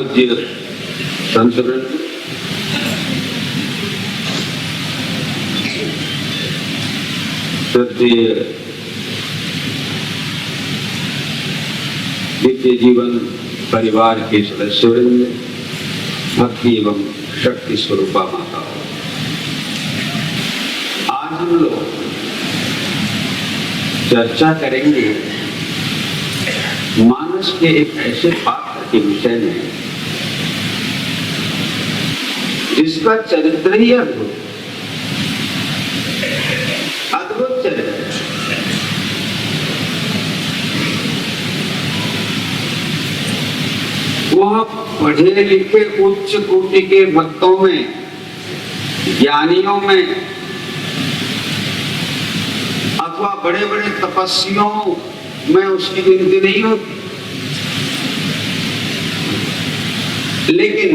पूज्य संतवृंद, श्रद्धेय नित्य जीवन परिवार के सदस्यवृंद, भक्ति एवं शक्ति स्वरूपा माता, आज हम लोग चर्चा करेंगे मानस के एक ऐसे पात्र के विषय में जिसका चरित्र ही अद्भुत चरित्र। वह पढ़े लिखे उच्च कोटि के भक्तों में, ज्ञानियों में अथवा बड़े बड़े तपस्वियों में उसकी गिनती नहीं होती, लेकिन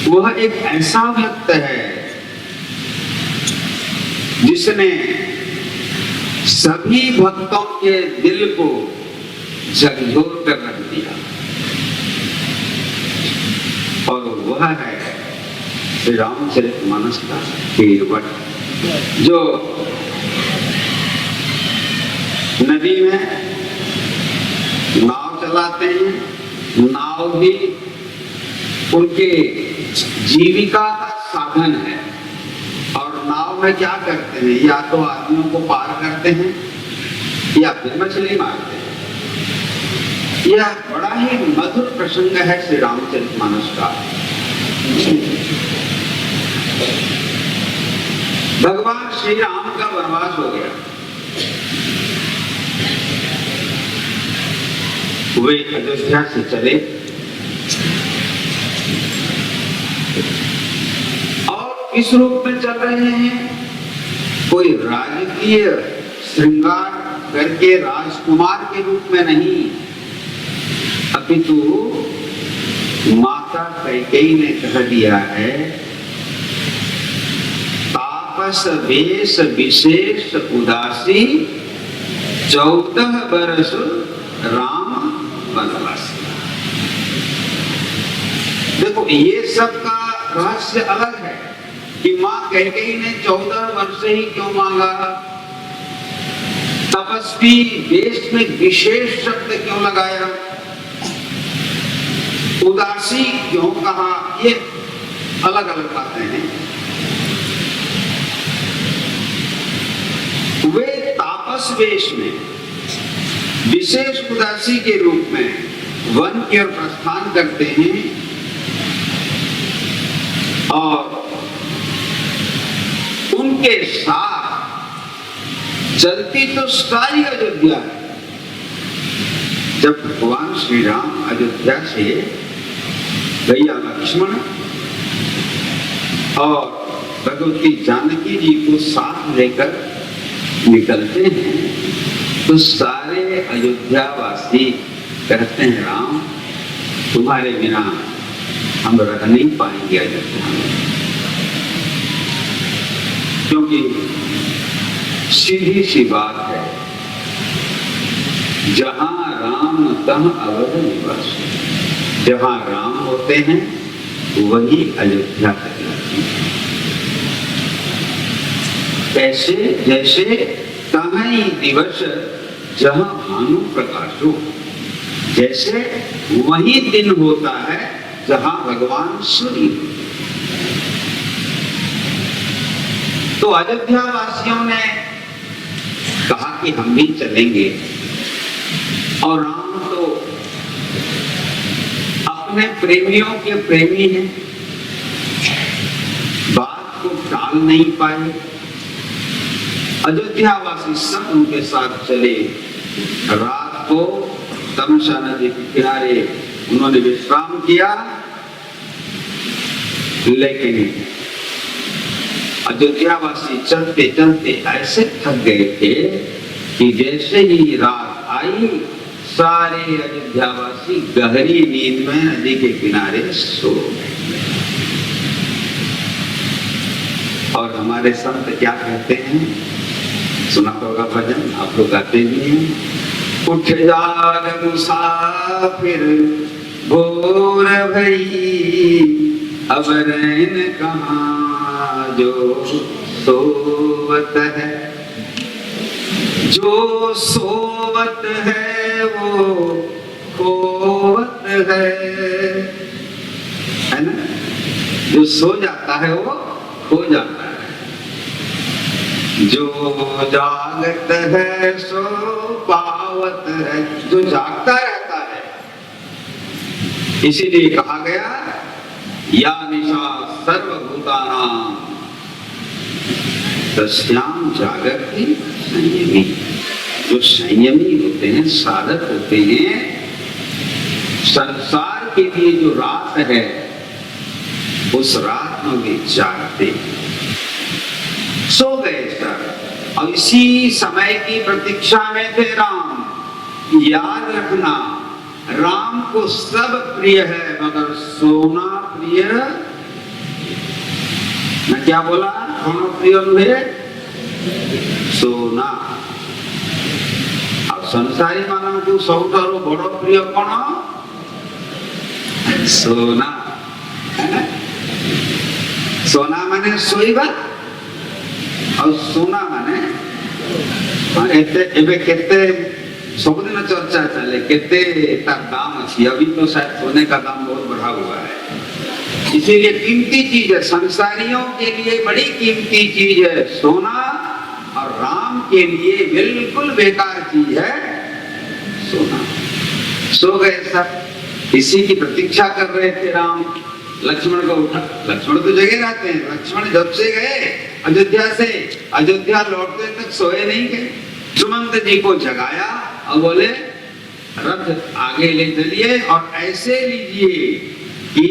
वह एक ऐसा भक्त है जिसने सभी भक्तों के दिल को झकझोर कर रख दिया, और वह है श्री रामचरितमानस का कीर्वट, जो नदी में नाव चलाते हैं। नाव भी उनके जीविका का साधन है, और नाव में क्या करते हैं, या तो आदमियों को पार करते हैं या फिर मछली मारते हैं। यह बड़ा ही मधुर प्रसंग है श्री रामचरितमानस का। भगवान श्री राम का वनवास हो गया, वे अयोध्या से चले और किस रूप में चल रहे हैं? कोई राजकीय श्रृंगार करके राजकुमार के रूप में नहीं, अपितु माता कैकेयी ने कह दिया है, तापस वेश विशेष उदासी 14 बरस राम वनवासी। देखो, ये सब का रहस्य अलग है कि माँ कैकेयी ने 14 वर्ष ही क्यों मांगा, तपस्वी वेश में विशेष शब्द क्यों लगाया, उदासी क्यों कहा, ये अलग अलग बातें हैं। वे तापस वेश में विशेष उदासी के रूप में वन की ओर प्रस्थान करते हैं, और उनके साथ चलती तो सारी अयोध्या है। जब भगवान श्री राम अयोध्या से भैया लक्ष्मण और भगवती जानकी जी को साथ लेकर निकलते हैं, तो सारे अयोध्यावासी कहते हैं, राम तुम्हारे बिना हम रह नहीं पाएंगे अयोध्या में, क्योंकि सीधी सी बात है, जहां राम तह अवध निवास, जहां राम होते हैं वही अयोध्या कहलाती है। कैसे? जैसे तहीं दिवस जहां भानु प्रकाशो, जैसे वही दिन होता है जहां भगवान सूर्य। तो अयोध्या वासियों ने कहा कि हम भी चलेंगे, और राम तो अपने प्रेमियों के प्रेमी हैं, बात को टाल नहीं पाए। अयोध्यावासी सब उनके साथ चले। रात को तमसा नदी के किनारे उन्होंने विश्राम किया, लेकिन अयोध्यावासी चलते चलते ऐसे थक गए थे कि जैसे ही रात आई, सारे अयोध्यावासी गहरी नींद में नदी के किनारे सो गए। और हमारे संत क्या कहते हैं, सुना होगा भजन, आप लोग गाते भी हैं, उठ जाग मुसाफिर भोर भई अब रैन कहाँ, जो सोवत है, जो सोवत है वो खोवत है ना। जो सो जाता है वो खो जाता है, जो जागत है सो पावत है, जो जागता रहता है। इसीलिए कहा गया या निशा सर्वभूतानां तस्याम जागर्ति संयमी। जो संयमी होते हैं, साधक होते हैं, संसार के लिए जो रात है उस रात में वे जागते, सो गए सर। और इसी समय की प्रतीक्षा में थे राम। याद रखना, राम को सब प्रिय है मगर सोना प्रिय। मैं क्या बोला? कौन प्रिय हुए? सोना। अब संसारी मानव को सबुठारो बड़ प्रिय कौन? सोना। सोना माने सोईबा और सोना माने एबे केते सबदिन चर्चा चले केते तार दाम अच्छी। अभी तो शायद सोने का दाम बहुत बढ़ा हुआ है, इसीलिए कीमती चीज है, संसारियों के लिए बड़ी कीमती चीज है सोना, और राम के लिए बिल्कुल बेकार चीज है सोना। सो गए सब, इसी की प्रतीक्षा कर रहे थे राम। लक्ष्मण को उठा, लक्ष्मण तो जगह रहते हैं। लक्ष्मण जब से गए अयोध्या से, अयोध्या लौटते तक सोए नहीं गए। सुमंत जी को जगाया और बोले रथ आगे ले चलिए और ऐसे लीजिए कि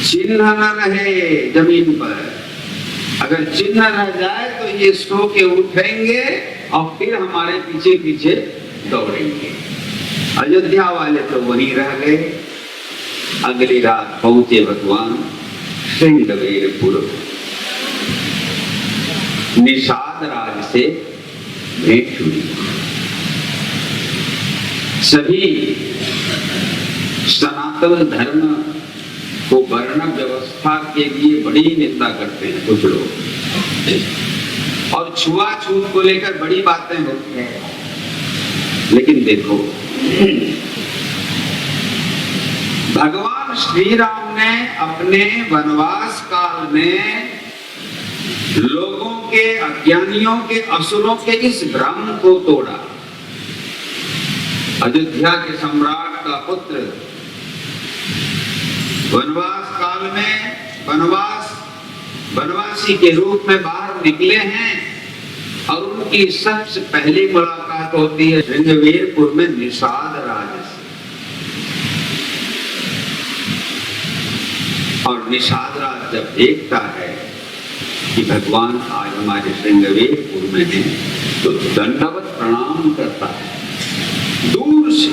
चिन्ह न रहे जमीन पर। अगर चिन्ह रह जाए तो ये सो के उठेंगे और फिर हमारे पीछे पीछे दौड़ेंगे। अयोध्या वाले तो वहीं रह गए। अगली रात पहुंचे भगवान श्रृंगवेरपुर। निषाद राज से भेंट हुई। सभी सनातन धर्म को वर्ण व्यवस्था के लिए बड़ी निंदा करते हैं कुछ लोग, और छुआछूत को लेकर बड़ी बातें होती हैं। लेकिन देखो, भगवान श्री राम ने अपने वनवास काल में लोगों के, अज्ञानियों के, असुरों के इस भ्रम को तोड़ा। अयोध्या के सम्राट का पुत्र वनवास काल में वनवासी के रूप में बाहर निकले हैं, और उनकी सबसे पहली मुलाकात होती है श्रृंगवेरपुर में निषाद राज से। और निषाद राज जब देखता है कि भगवान आज हमारे श्रृंगवेरपुर में है तो दंडवत प्रणाम करता है दूर से,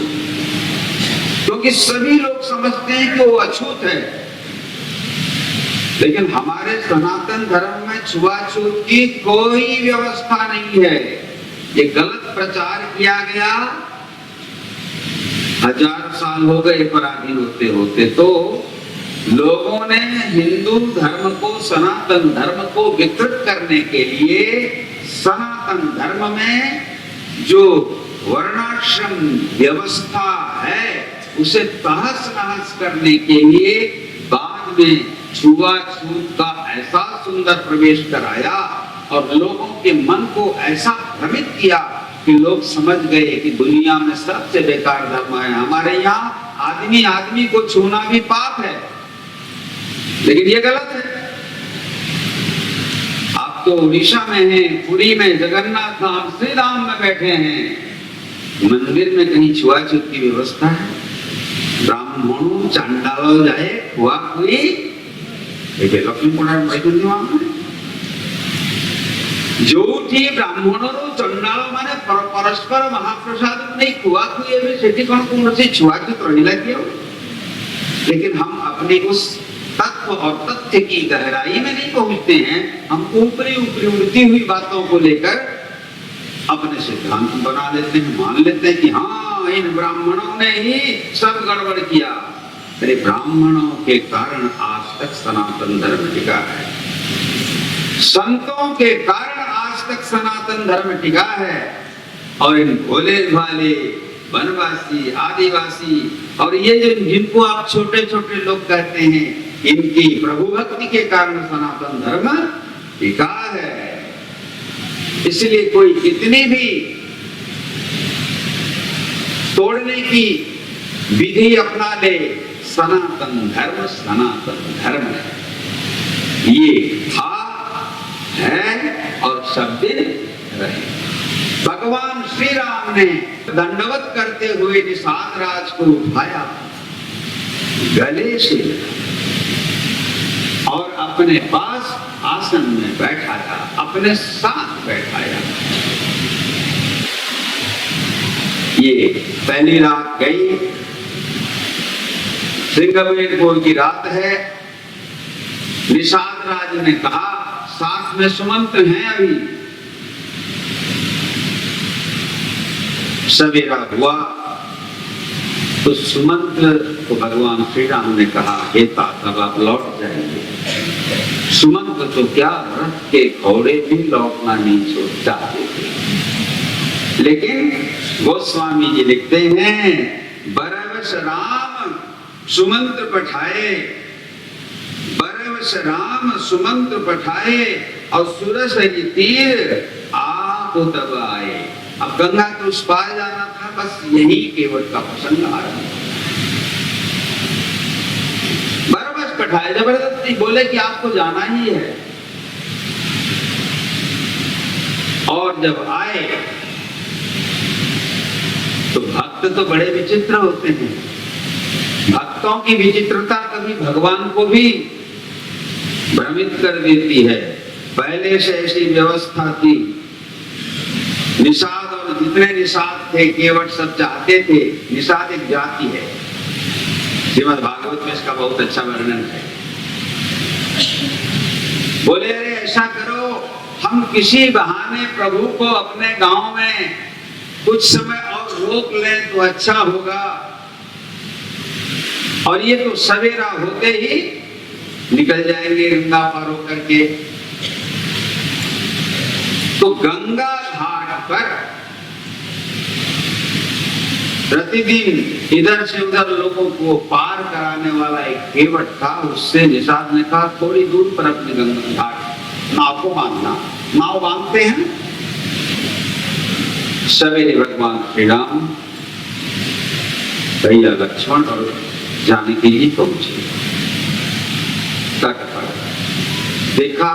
क्योंकि सभी लोग समझते हैं कि वो अछूत है। लेकिन हमारे सनातन धर्म में छुआछूत की कोई व्यवस्था नहीं है। ये गलत प्रचार किया गया, 1000 साल हो गए पराधीन होते होते। तो लोगों ने हिंदू धर्म को, सनातन धर्म को विकृत करने के लिए सनातन धर्म में जो वर्णाश्रम व्यवस्था है उसे तहस नहस करने के लिए बाद में छुआछूत का ऐसा सुंदर प्रवेश कराया और लोगों के मन को ऐसा भ्रमित किया कि लोग समझ गए कि दुनिया में सबसे बेकार धर्म है। हमारे यहाँ आदमी आदमी को छूना भी पाप है, लेकिन ये गलत है। आप तो उड़ीसा में हैं, पुरी में, जगन्नाथ धाम, श्री धाम में बैठे हैं, मंदिर में कहीं छुआछूत की व्यवस्था है? ब्राह्मणों चांडालो जाए हुआ कोई लक्ष्मी जोठी ब्राह्मणों चंडाल माने परस्पर महाप्रसाद नहीं खुआ खुए सेठी कौन कौन से छुआछूत रही लगी। लेकिन हम अपने उस तत्व और तथ्य की गहराई में नहीं पहुंचते हैं। हम ऊपरी ऊपरी उड़ती हुई बातों को लेकर अपने सिद्धांत बना लेते हैं, मान लेते हैं कि हाँ इन ब्राह्मणों ने ही सब गड़बड़ किया। अरे ब्राह्मणों के कारण आज तक सनातन धर्म टिका है, संतों के कारण आज तक सनातन धर्म टिका है। और इन भोले भाले वनवासी आदिवासी और ये जो जिनको आप छोटे छोटे लोग कहते हैं, इनकी प्रभु भक्ति के कारण सनातन धर्म टिका है। इसलिए कोई कितनी भी तोड़ने की विधि अपना ले, सनातन धर्म है। ये था, है और सब दिन रहे। भगवान श्री राम ने दंडवत करते हुए निषाद राज को उठाया गले से और अपने पास आसन में बैठाया, अपने साथ बैठाया। ये पहली रात गई, सिंगवेरपुर की रात है। निषाद राज ने कहा साथ में सुमंत हैं अभी। सवेरा हुआ तो सुमंत को भगवान श्री राम ने कहा, हे तात अब आप लौट जाएंगे। सुमंत तो क्या, रथ के घोड़े भी लौटना नहीं चाहते थे। लेकिन गोस्वामी जी लिखते हैं, बरवस राम सुमंत्र पठाए, बरवस राम सुमंत्र पठाए और सुरस तीर आप तब आए। अब गंगा के उस पार जाना था, बस यही केवट का प्रसंग आ रहा था। बरबस पठाए, जबरदस्ती बोले कि आपको जाना ही है। और जब आए तो भक्त तो बड़े विचित्र होते हैं। भक्तों की विचित्रता कभी भगवान को भी भ्रमित कर देती है। पहले से ऐसी व्यवस्था थी, निषाद और जितने निषाद थे केवट सब चाहते थे। निषाद एक जाति है, श्रीमद् भागवत में इसका बहुत अच्छा वर्णन है। बोले अरे ऐसा करो, हम किसी बहाने प्रभु को अपने गांव में कुछ समय और रोक लें तो अच्छा होगा। और ये तो सवेरा होते ही निकल जाएंगे गंगा पार होकर के। तो गंगा घाट पर प्रतिदिन इधर से उधर लोगों को पार कराने वाला एक केवट था। उससे निषाद ने कहा थोड़ी दूर पर अपने गंगा घाट नाव को बांधना। नाव बांधते हैं। सवेरे भगवान श्री राम भैया लक्ष्मण और जानकी जी पहुंचे तट पर। देखा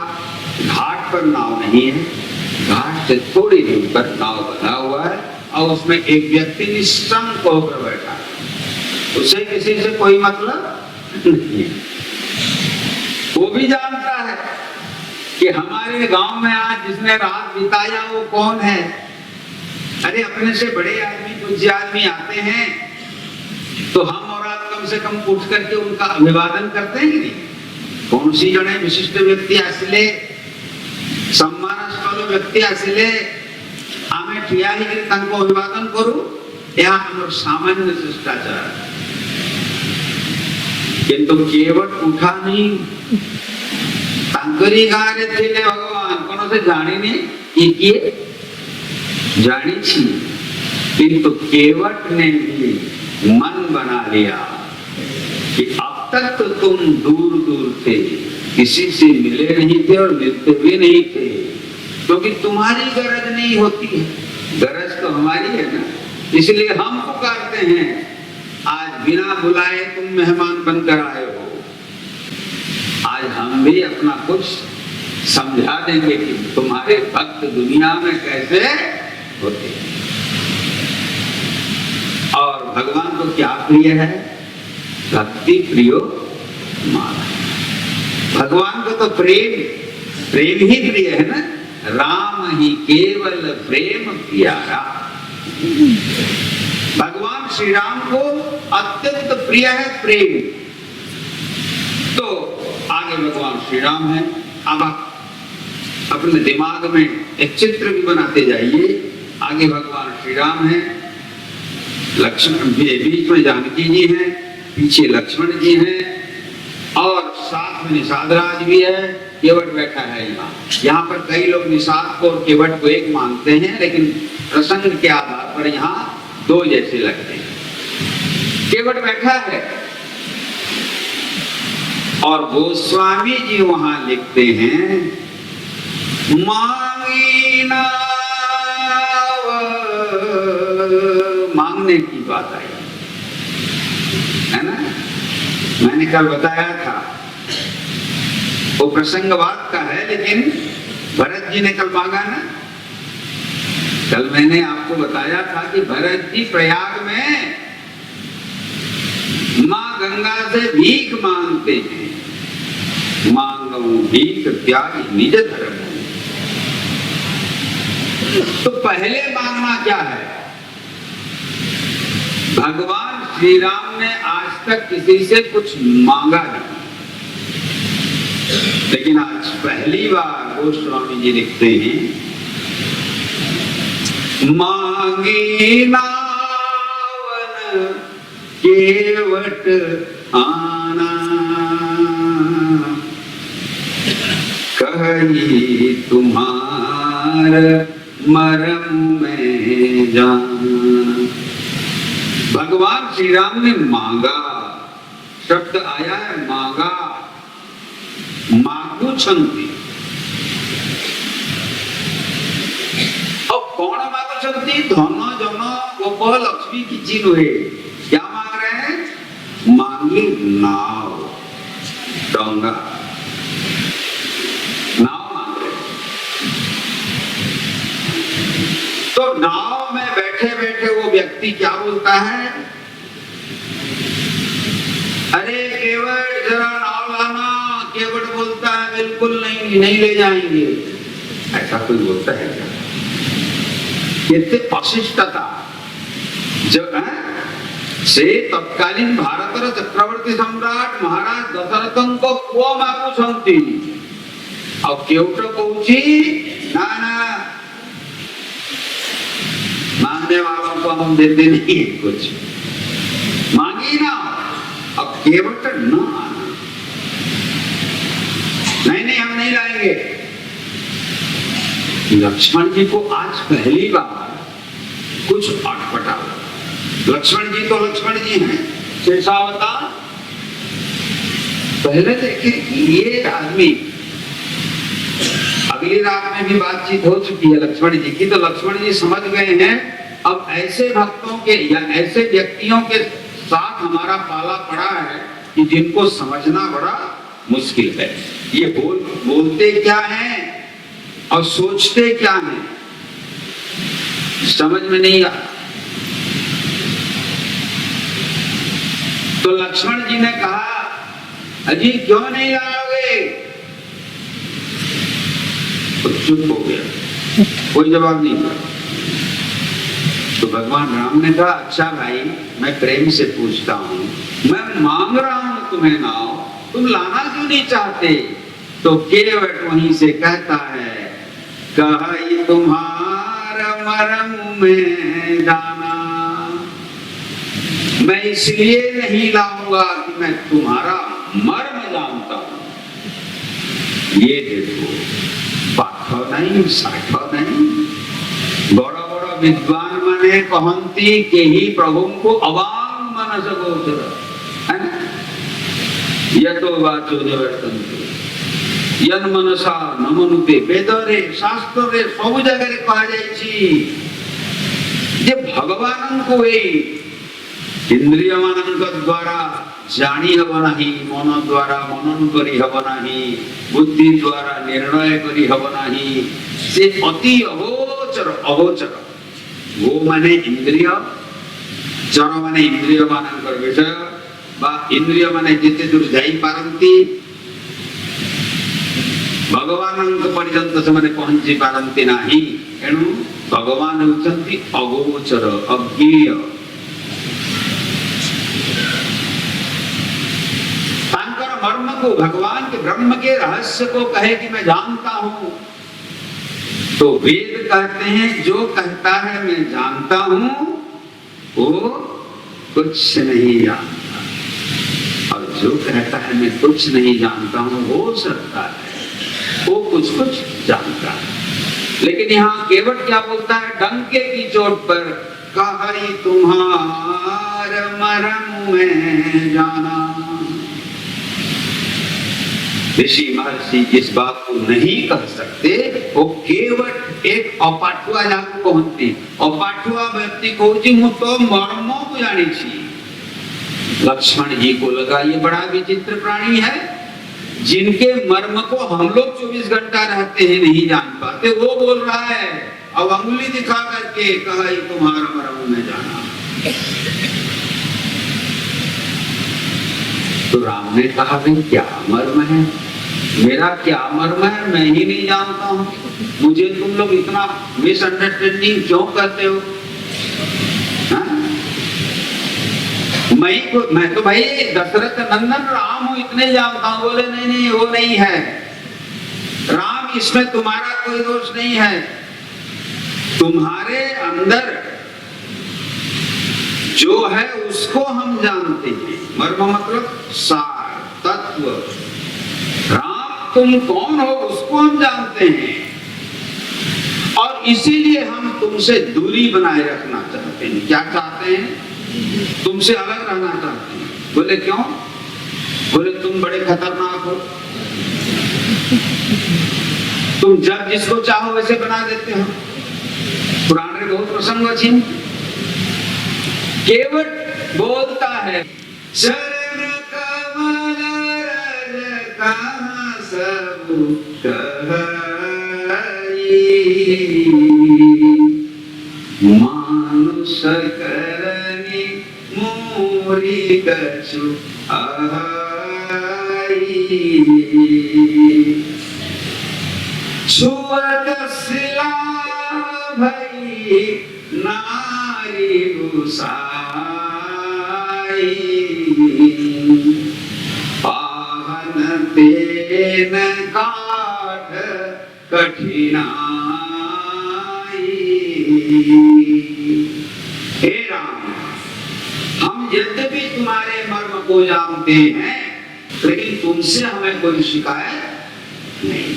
घाट पर नाव नहीं है, घाट से थोड़ी दूर पर नाव बना हुआ है और उसमें एक व्यक्ति निशंक होकर बैठा है। उसे किसी से कोई मतलब नहीं है। वो भी जानता है कि हमारे गांव में आज जिसने रात बिताया वो कौन है। अरे अपने से बड़े आदमी पूज्य आदमी आते हैं तो हम और आप कम से कम उठ करके उनका अभिवादन करते हैं कि नहीं। कौन सी जने विशिष्ट व्यक्ति आसले सम्मानास्पद व्यक्ति आसले आमे ठिया ही तांको अभिवादन करू, यह हमर सामान्य शिष्टाचार। किंतु केवट उठा नहीं। तांकरी गारे थिले भगवान कोनो से जानी नहीं कि किए जानी छी। किंतु केवट ने भी मन बना लिया कि अब तक तो तुम दूर दूर थे, किसी से मिले नहीं थे और मिलते भी नहीं थे, क्योंकि तुम्हारी गरज नहीं होती है, गरज तो हमारी है ना। इसलिए हम पुकारते हैं। आज बिना बुलाए तुम मेहमान बनकर आए हो। आज हम भी अपना कुछ समझा देंगे कि तुम्हारे भक्त दुनिया में कैसे होते हैं। और भगवान को क्या प्रिय है? भक्ति प्रियो माना। भगवान को तो प्रेम ही प्रिय है ना। राम ही केवल प्रेम प्यारा। भगवान श्री राम को अत्यंत प्रिय है प्रेम। तो आगे भगवान श्री राम है। अब आप अपने दिमाग में एक चित्र भी बनाते जाइए। आगे भगवान श्री राम है। लक्ष्मण बीच में जानकी जी हैं, पीछे लक्ष्मण जी हैं और साथ में निषाद राज भी है, केवट बैठा है यहाँ पर कई लोग निषाद को और केवट को एक मानते हैं, लेकिन प्रसंग के आधार पर यहाँ दो जैसे लगते हैं। केवट बैठा है और गोस्वामी जी वहां लिखते हैं, मांगी नाव, मांगने की बात आई है ना। मैंने कल बताया था, वो प्रसंगवाद का है, लेकिन भरत जी ने कल मांगा ना। कल मैंने आपको बताया था कि भरत जी प्रयाग में मां गंगा से भीख मांगते हैं, मांगू भीख त्याग निज धर्म। तो पहले मांगना क्या है? भगवान श्री राम ने आज तक किसी से कुछ मांगा नहीं, लेकिन आज पहली बार गोस्वामी जी लिखते हैं, मांगी नावन केवट आना, कही तुम्हार मरम में जाना। भगवान श्री राम ने मांगा, शब्द आया है मांगा, मांगू छंती। अब कौन मांगू छंती? धन जन गोप लक्ष्मी किसी नुहे। क्या मांग रहे हैं? मांगी नाव, डोंगा, नाव मांग रहे। तो नाव में बैठे बैठे वो व्यक्ति क्या बोलता है? अरे केवट जरा नाव लाना। केवट बोलता है बिल्कुल नहीं, नहीं ले जाएंगे। ऐसा कोई बोलता है क्या? कितने अशिष्टता जो है से तत्कालीन भारतर चक्रवर्ती सम्राट महाराज दशरथन को पुआ माकू छंती। अब केवट कहूची ना ना, मांगने वालों को हम देते नहीं है कुछ, मांगी ना। अब केवट ना आना, नहीं नहीं हम नहीं लाएंगे। लक्ष्मण जी को आज पहली बार कुछ अटपटा। लक्ष्मण जी तो लक्ष्मण जी हैं, शेषावतार। पहले देखे कि ये आदमी, अगली रात में भी बातचीत हो चुकी है लक्ष्मण जी की, तो लक्ष्मण जी समझ गए हैं अब ऐसे भक्तों के या ऐसे व्यक्तियों के साथ हमारा पाला पड़ा है कि जिनको समझना बड़ा मुश्किल है। ये बोलते क्या हैं और सोचते क्या हैं, समझ में नहीं आता। तो लक्ष्मण जी ने कहा, अजी क्यों नहीं लाओगे? तो चुप हो गया, कोई जवाब नहीं था। तो भगवान राम ने कहा, अच्छा भाई मैं प्रेम से पूछता हूं, मैं मांग रहा हूं तुम्हें नाव, तुम लाना क्यों नहीं चाहते? तो केवट वहीं से कहता है, कही तुम्हारा मरम में जाना, मैं इसलिए नहीं लाऊंगा कि मैं तुम्हारा मर्म जानता हूं। ये देखो, पाठ नहीं साठ नहीं, बड़ा बड़ा विद्वान मने कहती के ही प्रभु को अवांग मनस गोचर है ना। यह तो वाचो निवर्तन्ते यन मनसा न मनुते। वेदरे शास्त्रे सब जगह कहा जाइछि जे भगवान को इंद्रिय मानक द्वारा जानी हब नहीं, मन द्वारा मनन करी हब नहीं, बुद्धि द्वारा निर्णय करी हब नहीं, से अति अगोचर। अगोचर वो माने इंद्रिय, चर माने इंद्रिय मानक विषय बा इंद्रिय माने जिते दूर जाई पारंती, भगवान पर्यंत से पहुंची पारंती नहीं। एणु भगवान होचंती अगोचर, अज्ञेय। मर्म को, भगवान के ब्रह्म के रहस्य को कहे कि मैं जानता हूं, तो वेद कहते हैं जो कहता है मैं जानता हूं, वो कुछ नहीं जानता, और जो कहता है मैं कुछ नहीं जानता हूं, हो सकता है वो कुछ कुछ जानता है। लेकिन यहाँ केवट क्या बोलता है, डंके की चोट पर, कही तुम्हार मरम में जाना। ऋषि महर्षि इस बात को नहीं कह सकते, वो केवट एक अपाठुआ जाको कहती, अपाठुआ व्यक्ति कहती हूँ तो मर्मों को जानी चाहिए। लक्ष्मण जी को लगा ये बड़ा विचित्र प्राणी है, जिनके मर्म को हम लोग 24 घंटा रहते हैं नहीं जान पाते, वो बोल रहा है, अब अंगुली दिखा करके कहा तुम्हारा मर्म में जाना। तो राम ने कहा भाई क्या मर्म है, मेरा क्या मर्म है, मैं ही नहीं जानता हूं, मुझे तुम लोग इतना मिसअंडरस्टैंडिंग क्यों करते हो? मैं तो भाई दशरथ नंदन राम हूं, इतने जानता हूं। बोले नहीं नहीं वो नहीं है राम, इसमें तुम्हारा कोई दोष नहीं है, तुम्हारे अंदर जो है उसको हम जानते हैं। मर्म मतलब सार तत्व, राम तुम कौन हो उसको हम जानते हैं, और इसीलिए हम तुमसे दूरी बनाए रखना चाहते हैं। क्या चाहते हैं? तुमसे अलग रहना चाहते हैं। बोले क्यों? बोले तुम बड़े खतरनाक हो, तुम जब जिसको चाहो वैसे बना देते हो। पुराण में बहुत प्रसंग अच्छी, केवट बोलता है चरण कमल रज कहाँ सब कही, मानुष करनी मोरी कछु आई, छुअत सिला भई नारी गुसाई, पावन तेन काठ कठिनाई। हे राम, हम यद्यपि तुम्हारे मर्म को जानते हैं, लेकिन तुमसे हमें कोई शिकायत नहीं।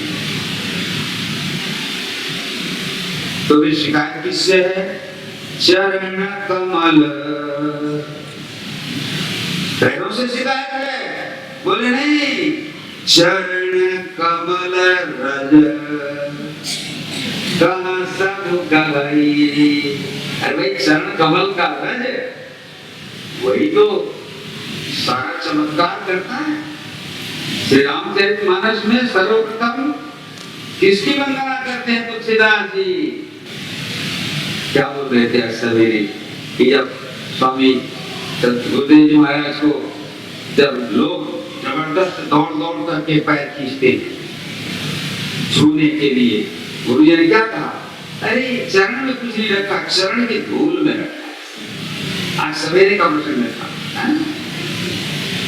तो भी शिकायत किससे है? चरण कमल, पैरों से शिकायत है? बोले नहीं, चरण कमल रज कहाँ सब कही। अरे भाई चरण कमल का रज वही तो सारा चमत्कार करता है। श्री रामचरितमानस में सर्वप्रथम किसकी वंदना करते हैं तुलसीदास जी? क्या बोल रहे थे आज सवेरे कि जब स्वामी गुरुदेव जी महाराज को जब लोग जबरदस्त दौड़ दौड़ करके पैर खींचते छूने के लिए, गुरु जी ने क्या कहा? अरे चरण में कुछ नहीं रखा, चरण के धूल में रखा। आज सवेरे का प्रसंग था,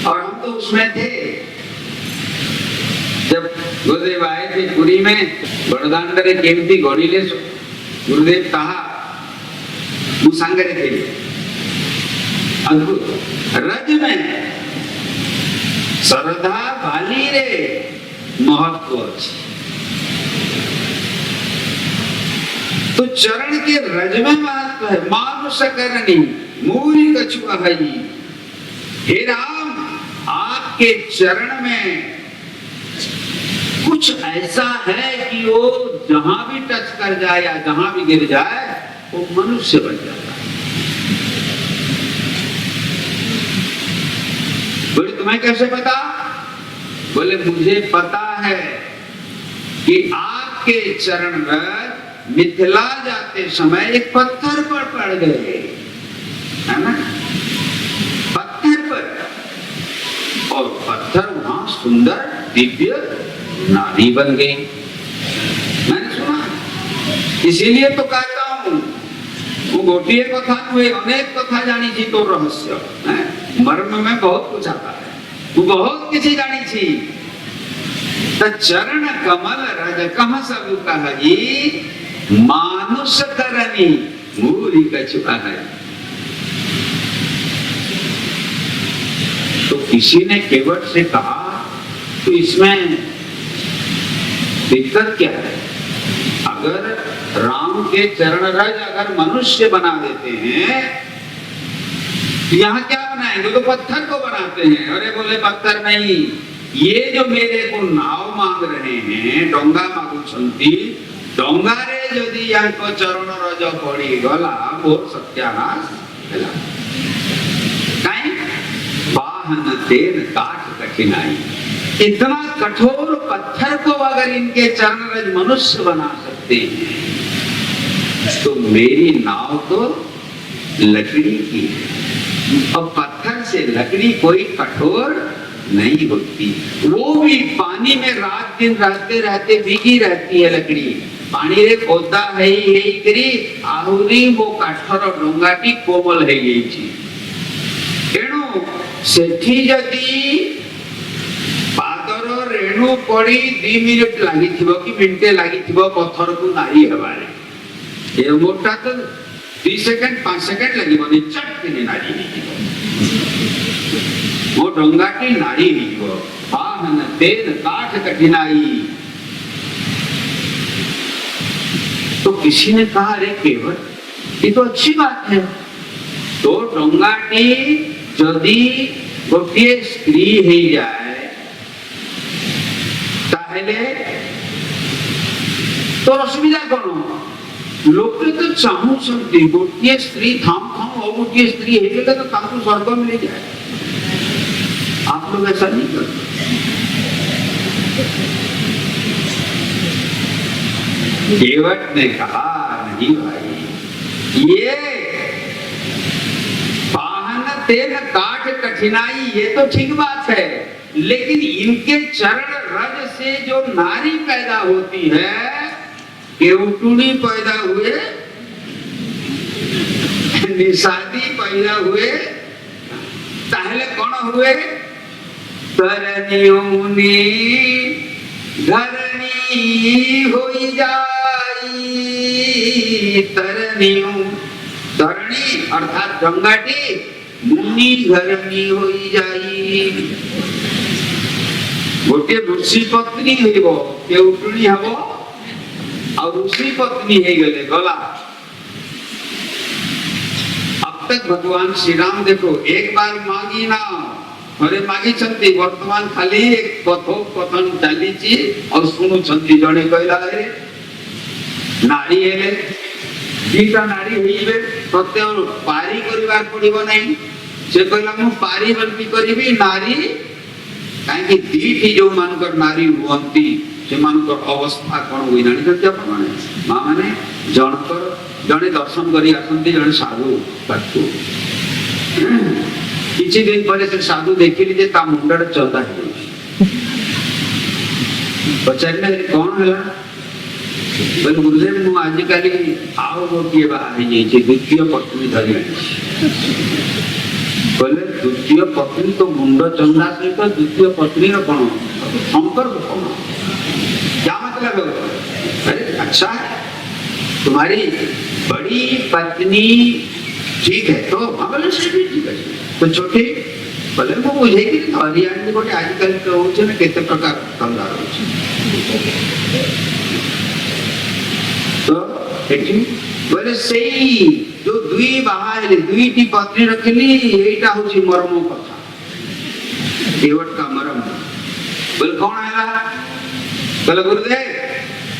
और हम तो उसमें थे जब गुरुदेव आए थे पुरी में। बड़दान करे केमती घोड़ी ले गुरुदेव कहा मुसांगरे थे, अद्भुत रज में श्रद्धा भाली रे महत्व। तो चरण के रज में महत्व है। मानुष करनी मूरी कछुआ हई। हे राम, आपके चरण में कुछ ऐसा है कि वो जहां भी टच कर जाए या जहां भी गिर जाए वो मनुष्य बन जाता है। बोले तुम्हें कैसे पता? बोले मुझे पता है कि आपके चरण रज मिथिला जाते समय एक पत्थर पर पड़ गए, है ना? पत्थर पर, और पत्थर वहां सुंदर दिव्य नारी बन गई। मैंने सुना, इसीलिए तो कहता हूं वो गोटिए कथा हुए अनेक कथा जानी थी तो रहस्य मर्म में बहुत कुछ आता है, वो बहुत किसी जानी थी। तो चरण कमल रज कहाँ सब कही, मानुष करनी मूरी कछुआ है। किसी ने केवट से कहा तो इसमें दिक्कत क्या है? अगर राम के चरण रज अगर मनुष्य बना देते हैं तो यहाँ क्या बनाएंगे? तो पत्थर को बनाते हैं। अरे बोले पत्थर नहीं, ये जो मेरे को नाव मांग रहे हैं, डोंगा मागुछंती, डोंगारे यदि यांको चरण रज पड़ी गला मोर सत्यानाश ହେଲା। काहे? वाहन तेन काठ कठिनाई। इतना कठोर पत्थर को अगर इनके चरण रज मनुष्य बना सकते हैं तो मेरी नाव तो लकड़ी की है। और पत्थर से लकड़ी कोई कठोर नहीं होती, वो भी पानी में रात दिन रहते रहते भीगी रहती है लकड़ी। पानी रे ओदा हेई करी आहुरी वो काठर डोंगाटी कोमल है गई। तेणु सेठी जदि पादर रेणु पड़ी 2 मिनिट लगी कि मिनटे लगी पत्थर को नारी हेबारे, ये मोटा तो 2 सेकंड 5 सेकंड लगी चट के नारी वो डोंगाटी नारी वाहन तेन काठ कठिनाई। तो किसी ने कहा अरे केवट ये तो अच्छी बात है, तो डोंगाटी जदि गोटे स्त्री हो जाए ताहले तो असुविधा कौन? लोके तो चाहूछंती गोटे स्त्री थाम थाम और गोटे स्त्री हो गए तो ताको स्वर्ग मिल जाए। आप लोग ऐसा नहीं करते। केवट ने कहा नहीं भाई, ये वाहन तेन काठ कठिनाई ये तो ठीक बात है, लेकिन इनके चरण रज से जो नारी पैदा होती है, केवटुनी पैदा हुए, निषादी पैदा हुए, ताहले कौन हुए? तरनियोनी धरनी होई जाई। तरणी अर्थात गंगाटी मुनि धरनी होई जाई। गोटे ऋषि पत्नी हेबो, केउटुनी हबो और ऋषि पत्नी हे गले गला। अब तक भगवान श्री राम देखो एक बार मांगी ना, अरे मागी छंती वर्तमान खाली एक कथन चली और शुणु छंती जने कहला रे नारी हेले दीटा नारी होइबे तते पारी करिवार पड़िबो नहीं। से कहला मु पारी बंती करिबी नारी काहे कि दीटी जो मानकर नारी हुअंती से मानकर अवस्था कोन होई नानी सत्य प्रमाण मां माने जनकर जने दर्शन करी आसंती जने साधु पाछु किछि दिन परे से साधु देखिली जे ता मुंडर चौदा है पचारले कौन हला बोले गुरुदेव मु आज काली आओ गोटिए बाहर जाइए द्वितीय पत्नी धरी बोले द्वितीय पत्नी तो मुंड चंदा सहित द्वितीय पत्नी कौन संपर्क कौन क्या मतलब है? अरे अच्छा है तुम्हारी बड़ी पत्नी ठीक है तो बोले ठीक है तो छोटी बोले वो बुझे कि हरियाणा गोटे आजकल तो होचे ना केते प्रकार धंदा होचे तो एठी बोले सेई जो दुई बाहाले दुईटी पत्नी रखली एटा होची मर्म कथा केवट का मर्म बोले कौन आला बोले गुरुदेव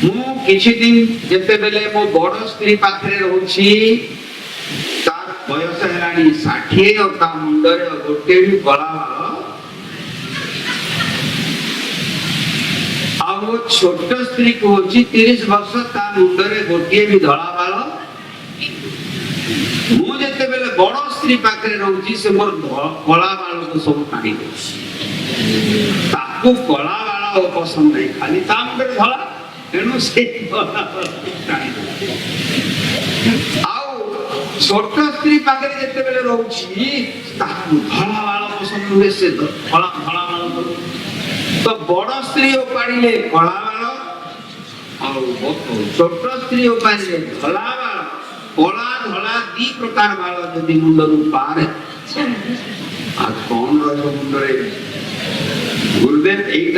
मु किछि दिन जेते बेले मो बड़ स्त्री पाखरे रहउची तार बयस हेलानी 60 और ता मुंडरे गोटे भी गला अब वो छोट स्त्री को होची 30 वर्ष ता मुंडरे गोटे भी धड़ा बाल मु जेते बेले बड़ स्त्री पाखरे रहउची से मोर कला बाल को सब काढी दे ताकू कला बाल पसंद नहीं खाली ता मुंडरे धड़ा तेणु से छोट स्त्री पाखे जेते बेले रहउची ताकू धला वाला पसंद हुए से धला धला वाला तो बड़ स्त्री उपाड़िले कला वाला और छोट स्त्री उपाड़िले धला वाला कला धला दी प्रकार वाला यदि मुंडरू पारे आ कौन समुद्रे गुरुदेव एक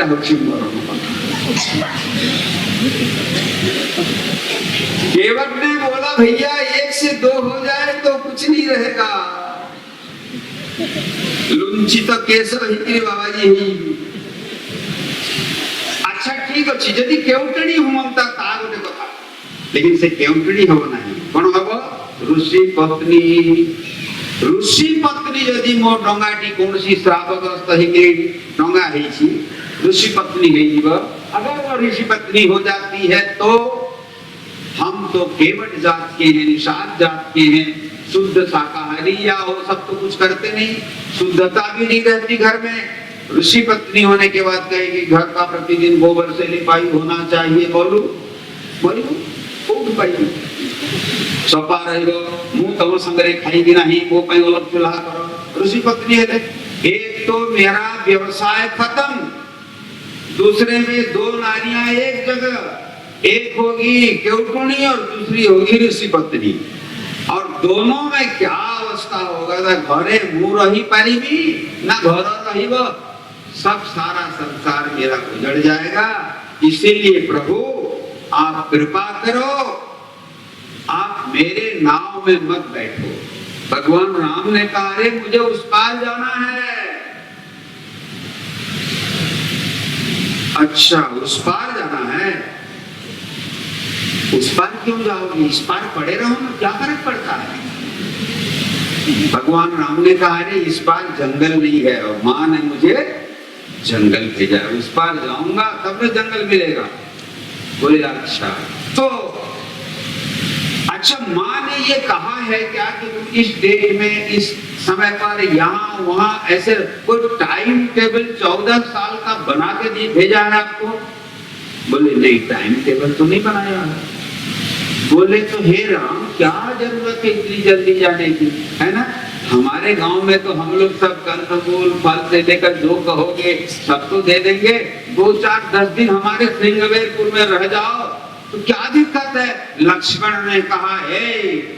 केवट ने बोला भैया 1 से 2 हो जाए तो कुछ नहीं रहेगा। लुंची तो केशव ही बाबा जी ही अच्छा ठीक अच्छी जदि केउटणी हुमंता ता गोटे कथा लेकिन से केउटणी हबो नाही कोन हबो ऋषि पत्नी यदि मो डंगाटी कोनसी श्रापग्रस्त हिके डंगा हेछि ऋषि पत्नी हेजिब अगर वो ऋषि पत्नी हो जाती है तो हम तो केवट जात के हैं निषाद जात के हैं शुद्ध शाकाहारी या वो सब तो कुछ करते नहीं शुद्धता भी नहीं रहती घर में। ऋषि पत्नी होने के बाद कहेगी घर का प्रतिदिन गोबर से लिपाई होना चाहिए बोलू पाई सफा रहिबो मु तम संगरे खाईगी नहीं वो पई अलग चूल्हा करो। ऋषि पत्नी है एक तो मेरा व्यवसाय खत्म दूसरे में 2 नारियां एक जगह एक होगी केउटनी और दूसरी होगी ऋषि पत्नी और दोनों में क्या अवस्था होगा ना घरे मुंह रही पारिबी ना घर रहिब सब सारा संसार मेरा उजड़ जाएगा। इसीलिए प्रभु आप कृपा करो आप मेरे नाव में मत बैठो। भगवान राम ने कहा अरे मुझे उस पार जाना है। अच्छा उस पार जाना है उस पार क्यों जाओगे इस पार पड़े रहो ना क्या फर्क पड़ता है। भगवान राम ने कहा अरे इस पार जंगल नहीं है और माँ ने मुझे जंगल भेजा उस पार जाऊंगा तब तो जंगल मिलेगा। बोले अच्छा तो अच्छा माँ ने ये कहा है क्या कि तुम इस डेट में इस समय पर यहाँ वहां ऐसे कोई टाइम टेबल 14 साल का बना के दिए भेजा है आपको। बोले नहीं टाइम टेबल तो नहीं बनाया है। बोले तो हे राम क्या जरूरत है इतनी जल्दी जाने की है ना हमारे गांव में तो हम लोग सब कंदमूल फल से लेकर जो कहोगे सब तो दे देंगे 2-4-10 दिन हमारे सिंहवेरपुर में रह जाओ तो क्या दिक्कत है। लक्ष्मण ने कहा हे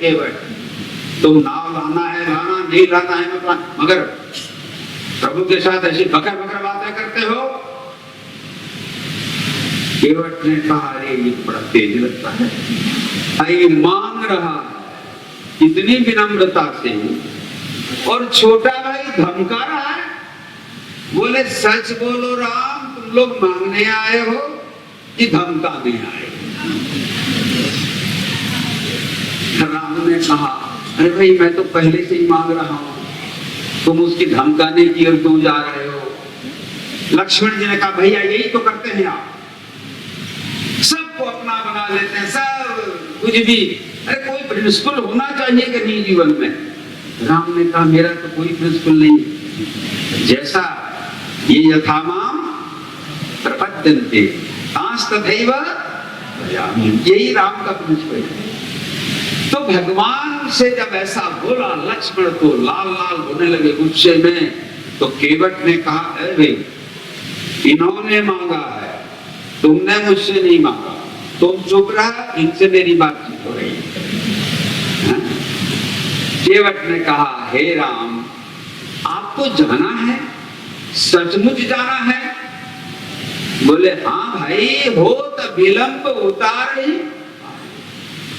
केवट तुम नाव लाना है लाना नहीं लाना है मगर प्रभु के साथ ऐसी बकर बकर बातें करते हो। केवट ने कहा अरे ये बड़ा तेज लगता है आई मांग रहा है इतनी विनम्रता से और छोटा भाई धमका रहा है। बोले सच बोलो राम तुम लोग मांगने आए हो कि धमकाने आए। राम ने कहा अरे भाई मैं तो पहले से ही मांग रहा हूं तुम उसकी धमकाने की ओर क्यों जा रहे हो। लक्ष्मण जी ने कहा भैया यही तो करते हैं आप सबको अपना बना लेते हैं सब कुछ भी अरे कोई प्रिंसिपल होना चाहिए कि नहीं जीवन में। राम ने कहा मेरा तो कोई प्रिंसिपल नहीं जैसा ये यथामाम प्रपद्यन्ते तांस तथैव भजामि यही राम का प्रिंसिपल है। तो भगवान से जब ऐसा बोला लक्ष्मण तो लाल लाल होने लगे गुस्से में। तो केवट ने कहा अरे इन्होंने मांगा है तुमने मुझसे नहीं मांगा तुम चुप रहा इनसे मेरी बातचीत हो रही है। केवट ने कहा हे राम आपको जाना है सचमुच जाना है। बोले हाँ भाई हो तो विलंब उतार ही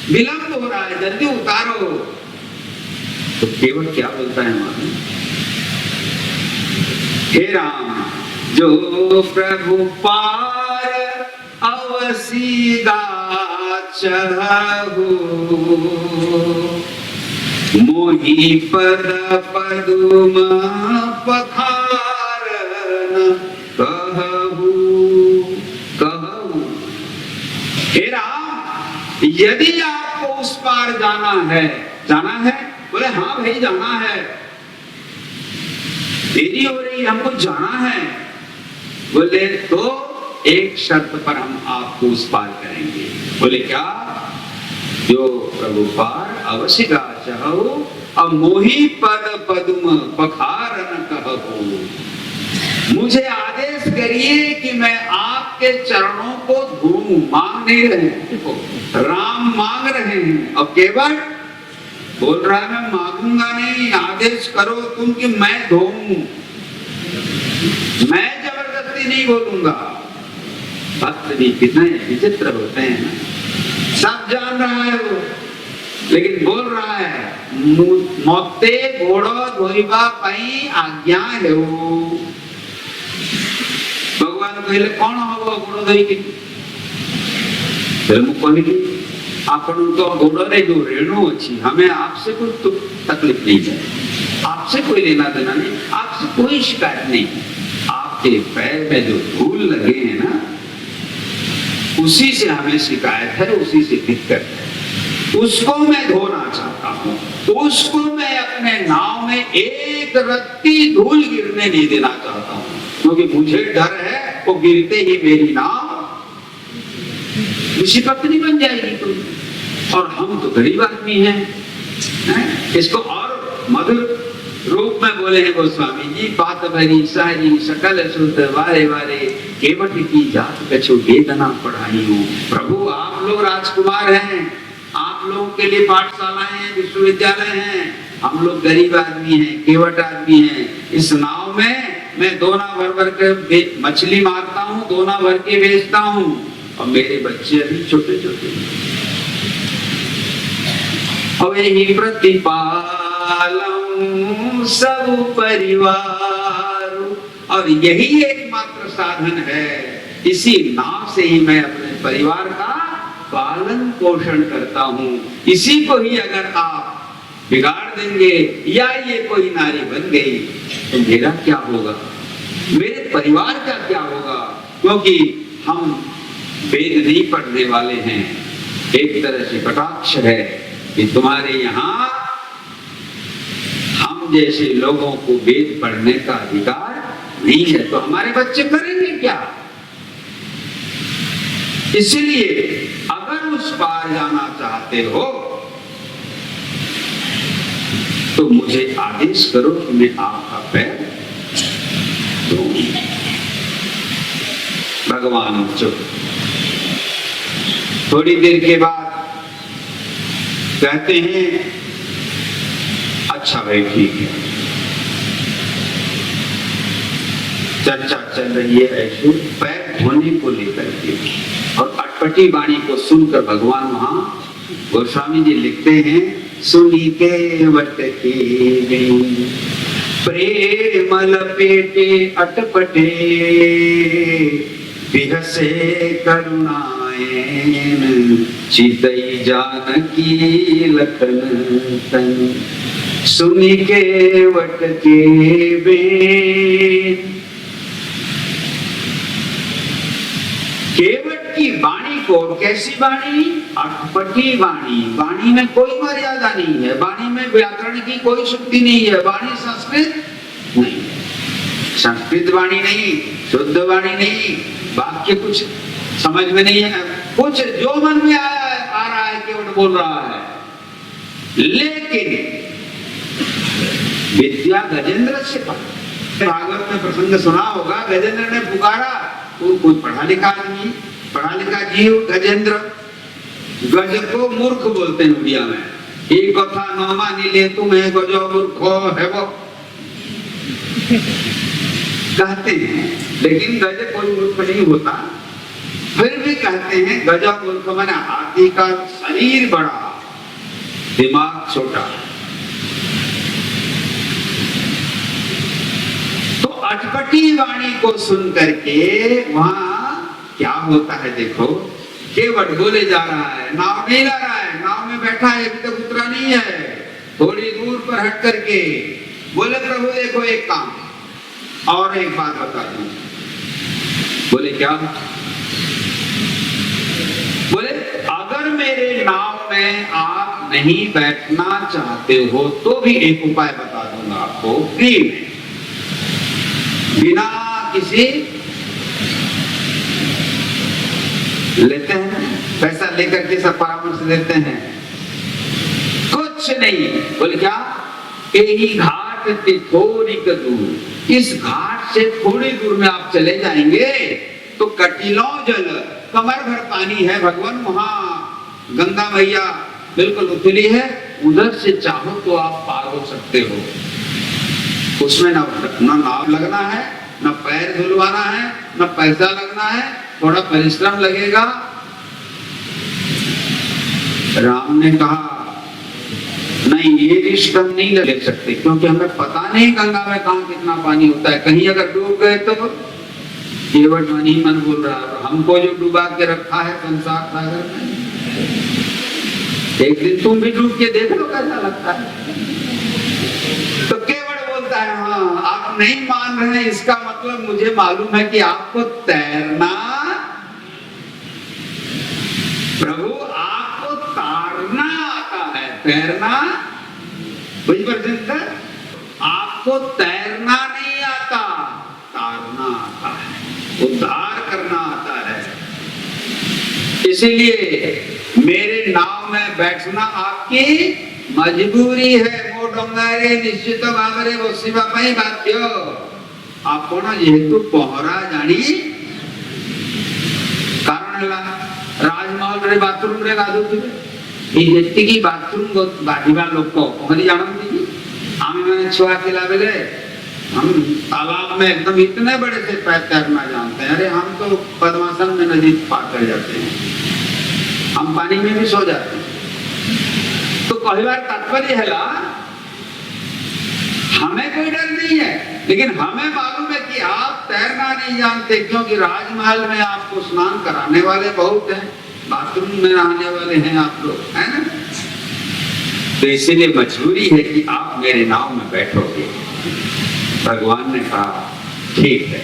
विलंब हो रहा है जल्दी उतारो। तो केवट क्या बोलता है मानो हे राम जो प्रभु पार अवसीदा चढ़हु मोहि पद पदुम पखारन कहु कहु। हे राम यदि आपको उस पार जाना है बोले हाँ भाई जाना है देरी हो रही है हमको जाना है। बोले तो एक शर्त पर हम आपको उस पार करेंगे। बोले क्या जो प्रभु पार अवश्य गा चाहो अब मोहि पद पदुम पखारन कहु। मुझे आदेश करिए कि मैं आपके चरणों को धोऊं। मांग नहीं रहे राम मांग रहे हैं अब केवल बोल रहा है मैं मांगूंगा नहीं आदेश करो तुम कि मैं धोऊं। मैं जबरदस्ती नहीं बोलूंगा। भक्त भी कितने विचित्र होते हैं ना, सब जान रहा है वो, लेकिन बोल रहा है मोते घोड़ो धोइबा पाई आज्ञा है वो। भगवान कहले कौन हो घोड़ धोई के? कहली आपण तो घोड़ो रे जो रेणु अच्छी, हमें आपसे कोई तो तकलीफ नहीं है, आपसे कोई लेना देना नहीं, आपसे कोई शिकायत नहीं। आपके पैर में जो धूल लगे हैं ना, उसी से हमें शिकायत है, उसी से दिक्कत है। उसको मैं धोना चाहता हूँ, उसको मैं अपने नाव में एक रत्ती धूल गिरने नहीं देना चाहता हूँ, क्योंकि मुझे डर है वो गिरते ही मेरी नाव ऋषि पत्नी बन जाएगी कोई। और हम तो गरीब आदमी हैं। इसको और मधुर रूप में बोले हैं गोस्वामी जी, बात भरी सारी सकल शुद्ध वारे वारे केवट की जात कछु वेदना पढ़ाई हूँ। प्रभु आप लोग राजकुमार हैं, आप लोगों के लिए पाठशालाएं हैं, विश्वविद्यालय हैं, हम लोग गरीब आदमी हैं, केवट आदमी हैं। इस नाव में मैं दोना भर भर के मछली मारता हूँ, दोना भर के बेचता हूँ, और मेरे बच्चे अभी छोटे छोटे। और यही प्रतिपालम सब परिवार, और यही एकमात्र साधन है। इसी नाव से ही मैं अपने परिवार का पालन पोषण करता हूँ। इसी को ही अगर आप बिगाड़ देंगे या ये कोई नारी बन गई तो मेरा क्या होगा, मेरे परिवार का क्या होगा? क्योंकि हम वेद नहीं पढ़ने वाले हैं। एक तरह से कटाक्ष है कि तुम्हारे यहाँ हम जैसे लोगों को वेद पढ़ने का अधिकार नहीं है, तो हमारे बच्चे करेंगे क्या? इसलिए अगर उस पार जाना चाहते हो तो मुझे आदेश करो कि मैं आपका पैर धोऊं। भगवान चुप। थोड़ी देर के बाद कहते हैं अच्छा भाई ठीक है। चर्चा चल रही है ऐसे पैर धोने को लेकर के, और अटपटी वाणी को सुनकर भगवान वहां गोस्वामी जी लिखते हैं, सुनी के वट के प्रेम लपेटे अटपटे बिहसे करुणाएन चितई जानकी लखन तन। सुनी के वट के बेन, केवट की वाणी को, कैसी वाणी? अटपटी वाणी। वाणी में कोई मर्यादा नहीं है, वाणी में व्याकरण की कोई शुद्धि नहीं है, वाणी संस्कृत नहीं, संस्कृत वाणी नहीं, शुद्ध वाणी नहीं, वाक्य कुछ समझ में नहीं है, कुछ जो मन में आ रहा है केवट बोल रहा है। लेकिन विद्या गजेंद्र से पढ़। भागवत में प्रसंग सुना होगा, गजेंद्र ने पुकारा, वो कोई पढ़ा लिखा आदमी, पढ़ा लिखा जीव गजेंद्र। गज को मूर्ख बोलते हैं उड़िया में। एक कथा न मानी ले तुम्हें गजो मूर्खो है वो कहते हैं, लेकिन गज कोई मूर्ख नहीं होता। फिर भी कहते हैं गजो मूर्ख माने हाथी का शरीर बड़ा, दिमाग छोटा। तो अटपटी वाणी को सुन करके वहां क्या होता है देखो, केवट बोले जा रहा है, नाव नहीं ला रहा है, नाव में बैठा है, अभी तक उतरा नहीं है। थोड़ी दूर पर हट करके बोले प्रभु देखो एक काम और एक बात बता दूं। बोले क्या? बोले अगर मेरे नाव में आप नहीं बैठना चाहते हो तो भी एक उपाय बता दूंगा आपको फ्री में, बिना किसी लेते हैं पैसा लेकर के सब परामर्श देते हैं, कुछ नहीं। बोले क्या? यही घाट से थोड़ी दूर, इस घाट से थोड़ी दूर में आप चले जाएंगे तो कटिलों जल, कमर भर पानी है भगवान, वहां गंगा मैया बिल्कुल उथली है, उधर से चाहो तो आप पार हो सकते हो। उसमें ना नाव लगना है न पैर धुलवाना है, न पैसा लगना है, थोड़ा परिश्रम लगेगा। राम ने कहा नहीं, ये रिस्क हम नहीं ले सकते, क्योंकि हमें पता नहीं गंगा में कहाँ कितना पानी होता है, कहीं अगर डूब गए तो केवट मन ही मन बोल रहा है, हमको जो डुबा के रखा है संसार सागर में, एक दिन तुम भी डूब के देख लो कैसा लगता है। तो केवट बोलता है हाँ, आप नहीं मान रहे हैं, इसका मतलब मुझे मालूम है कि आपको तैरना, प्रभु आपको तारना आता है, तैरना बुझ पर आपको तैरना नहीं आता, तारना आता है, उद्धार करना आता है। इसीलिए मेरे नाव में बैठना आपकी मजबूरी है। मो डोंगारे निश्चित भावरे बसिबा पाई बाध्य। आपण जेहेतु पहरा जानी कारण राजमहल रे बाथरूम रे गाधुथिबे, ए जेतिकी बाथरूम बाधिबा लोक पहरी जानती कि आम मैंने छुआ थिला बेले हम तालाब में एकदम इतने बड़े से पैर तैरना जानते हैं। अरे हम तो पद्मासन में नदी पार कर जाते हैं, हम पानी में भी सो जाते हैं। तो कई बार तात्पर्य है हमें कोई डर नहीं है, लेकिन हमें मालूम है कि आप तैरना नहीं जानते, क्योंकि राजमहल में आपको स्नान कराने वाले बहुत हैं, बाथरूम में नहाने वाले हैं आप लोग, है ना। तो इसीलिए मजबूरी है कि आप मेरे नाव में बैठोगे। भगवान ने कहा ठीक है,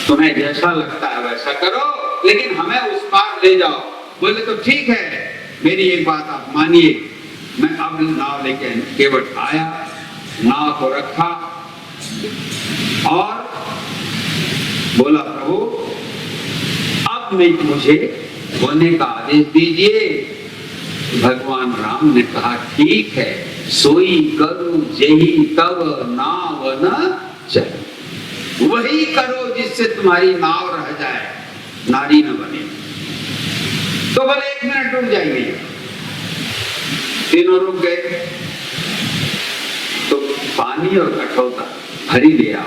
तुम्हें जैसा लगता है वैसा करो, लेकिन हमें उस पार ले जाओ। बोले तो ठीक है, मेरी एक बात आप मानिए। मैं अब नाव लेके केवट आया, नाव को रखा और बोला प्रभु अब मैं मुझे होने का आदेश दीजिए। भगवान राम ने कहा ठीक है, सोई करो जेही तब नाव न चले। वही करो जिससे तुम्हारी नाव रह जाए, नारी न बने। तो बोले 1 मिनट रुक जाइए। तीनों रुक गए तो पानी और कठौता भरी लिया।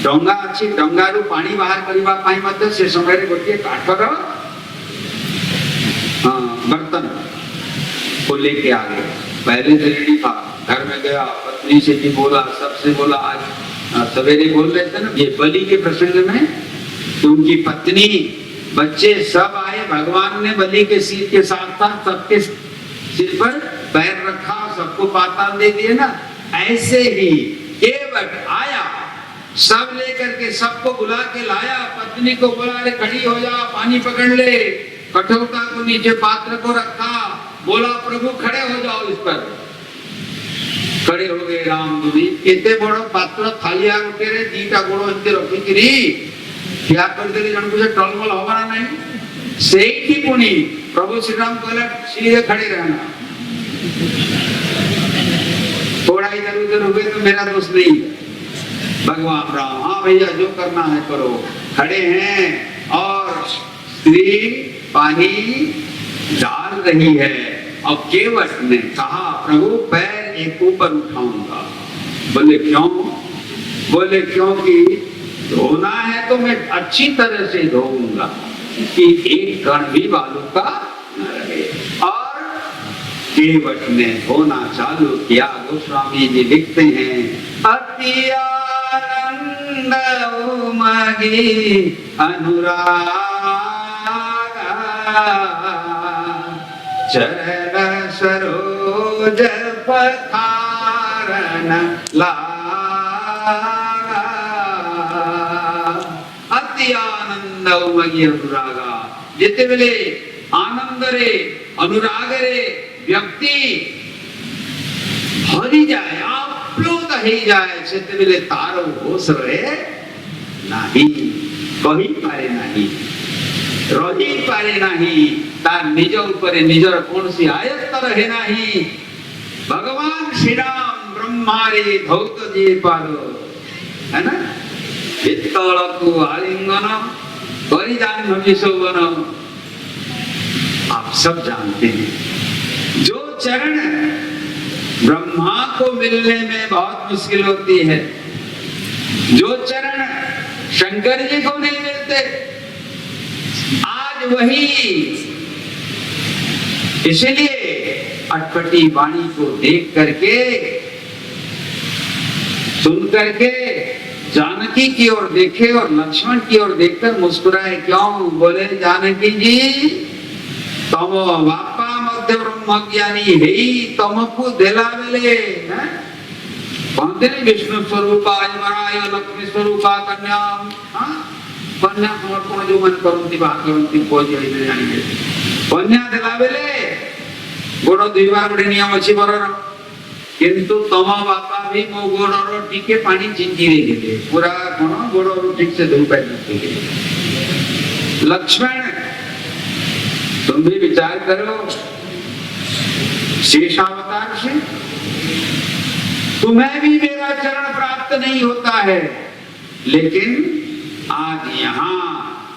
डोंगा अच्छी डोंगारू पानी बाहर करवा पाई मत से समय गोटे काठर बर्तन को लेके आ गए। पहले से रेडी था, घर में गया, पत्नी से भी बोला, सबसे बोला। आज सवेरे बोल रहे थे ना ये बलि के प्रसंग में, तो उनकी पत्नी बच्चे सब आए। भगवान ने बलि के सिर के साथ साथ सबके सिर पर पैर रखा, सबको पाताल दे दिए ना। ऐसे ही केवट आया, सब लेकर के सबको बुला के लाया। पत्नी को बोला अरे खड़ी हो जा, पानी पकड़ ले। कठौता को नीचे पात्र को रखा, बोला प्रभु खड़े हो जाओ इस पर। खड़े हो गए राम दुबी। एते बड़ पात्र थालिया गोटे रे दीटा गोड़ एते रखिकरी क्या कर देली जन कुछ टलमल होगा नहीं। सेठी पुनी प्रभु श्री राम कहला सीधे खड़े रहना, थोड़ा इधर उधर हुए तो मेरा दोष नहीं। भगवान राम हाँ भैया जो करना है करो। खड़े हैं और स्त्री पानी डाल रही है। और केवट ने कहा प्रभु पैर एक ऊपर उठाऊंगा। बोले क्यों? बोले क्योंकि धोना है तो मैं अच्छी तरह से धोऊंगा कि एक कण भी बालों का न रहे। और केवट ने धोना चालू किया। गोस्वामी जी लिखते हैं अति आनंद उमगी अनुराग चरण सरोज पथारन लागा। अति आनंद उमगी अनुरागा। जिते बेले आनंद रे अनुराग रे व्यक्ति भरी जाए, आप्लुत ही जाए, सेते बेले तारो होश रहे नहीं, कही पारे नहीं, रही पारे नहीं, तार निज ऊपर निजर कौन सी आयत्त रहे नहीं। भगवान श्री राम ब्रह्मारे धौत जी पारो, है ना। पित्तल को आलिंगन परिजान विशोभन, आप सब जानते हैं। जो चरण ब्रह्मा को मिलने में बहुत मुश्किल होती है, जो चरण शंकर जी को नहीं मिलते, आज वही। इसलिए अटपटी वाणी को देख करके, सुन करके जानकी की ओर देखे और लक्ष्मण की ओर देखकर मुस्कुराए। क्यों? बोले जानकी जी तम बापा मध्य ब्रह्म ज्ञानी है, तुमको दिलावेले कहते हैं विष्णु स्वरूपा लक्ष्मी स्वरूपा कन्या कन्या समर्पण जो मन करती बात करती पूजा कन्या दिलावेले गोड़ दुईबार गोटे नियम अच्छी बरर, किंतु तम बापा भी मो गोड़ टिके पानी चिंची देते पूरा कौन गोड़ ठीक से धो पाए। लक्ष्मण तुम भी विचार करो, शेषावतार से तुम्हें भी मेरा चरण प्राप्त नहीं होता है, लेकिन आज यहाँ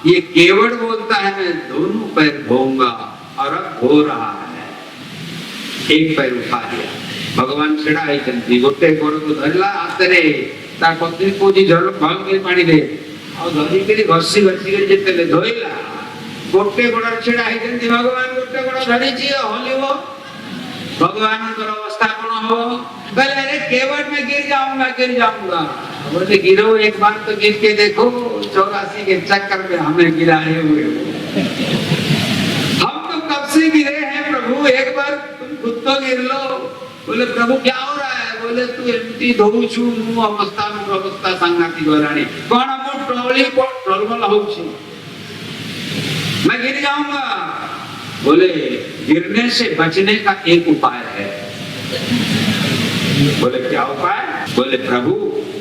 ये केवट बोलता है मैं दोनों पैर धोऊंगा, और अब हो रहा है। एक पैर उठा दिया, भगवान छेड़ा चलती गोटे गोड़ को धरला हाथरे तार पत्नी पूजी झड़ भाग में पानी दे और धरी के घसी घसी के जेते धोइला गोटे गोड़ छेड़ा चलती भगवान गोटे गोड़ धरी छिए होलिवो भगवान को अवस्था कौन हो? बोले अरे केवट में गिर जाऊंगा। बोले गिरो एक बार तो गिर के देखो, 84 के चक्कर में हमें गिराए हुए हो। हम तो कब से गिरे हैं प्रभु, एक बार तुम खुद तो गिर लो। बोले प्रभु क्या हो रहा है? बोले तू एमती धोऊ छु मु अवस्था सांगाती गलानी कौन मु ट्रोली को ट्रोलमल होउछि, मैं गिर जाऊंगा। बोले गिरने से बचने का एक उपाय है। बोले क्या उपाय? बोले प्रभु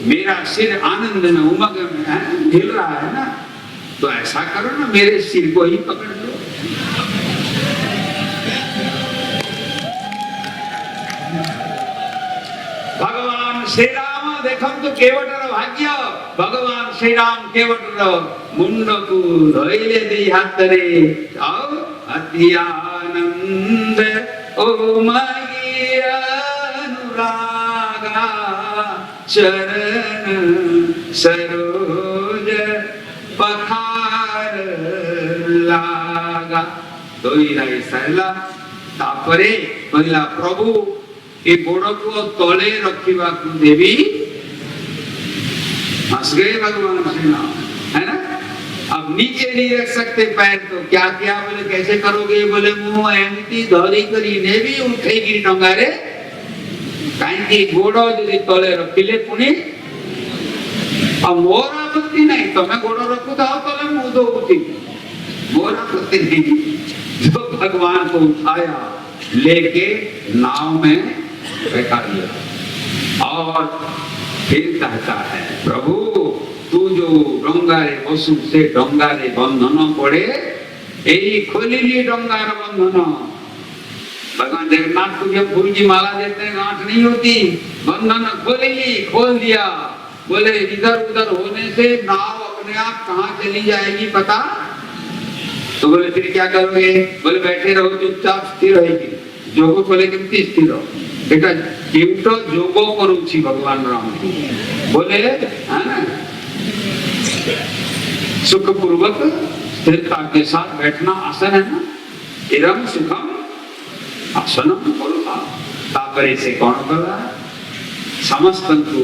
मेरा सिर आनंद में उमंग में हिल रहा है ना, तो ऐसा करो ना मेरे सिर को ही पकड़ लो। भगवान श्री राम देखम तो केवटर भाग्य, भगवान श्री राम केवटर मुंड को धोइले दे हाथ रे आओ अति आनंद ओ मई अनुरागा चरण सरोज पखार लागा। धोइला सरला तापरे कहला प्रभु ये गोड़ को तले रखिबा को देवी। हंस गए भगवान श्री राम, है ना। अब नीचे नहीं रख सकते पैर तो क्या क्या? बोले कैसे करोगे? बोले मुंह एमती धरी करी ने भी उठेगी डंगारे कहीं गोड़ यदि तले रखिले पुणी अब मोर आपत्ति नहीं, तुम्हें गोड़ रखो तो तले मुंह दो उठी, मोर आपत्ति नहीं। जो भगवान को उठाया लेके नाव में बैठा दिया और फिर कहता है प्रभु तू जो डंगारे पशु से डंगारे बंधन पड़े यही खोलिली डंगार बंधन। भगवान जगन्नाथ को जब फूल की माला देते हैं गांठ नहीं होती, बंधन खोलिली, खोल दिया। बोले इधर उधर होने से नाव अपने आप कहाँ चली जाएगी पता? तो बोले फिर क्या करोगे? बोले बैठे रहो चुपचाप स्थिर रहेगी। जोगो बोले कितनी स्थिर रहो बेटा, केवट जोगो करुछि भगवान राम बोले है ना, सुख पूर्वक स्थिरता के साथ बैठना आसन है ना, इरम सुखम आसनम बोलता। तापरे से कौन बोला? समस्त को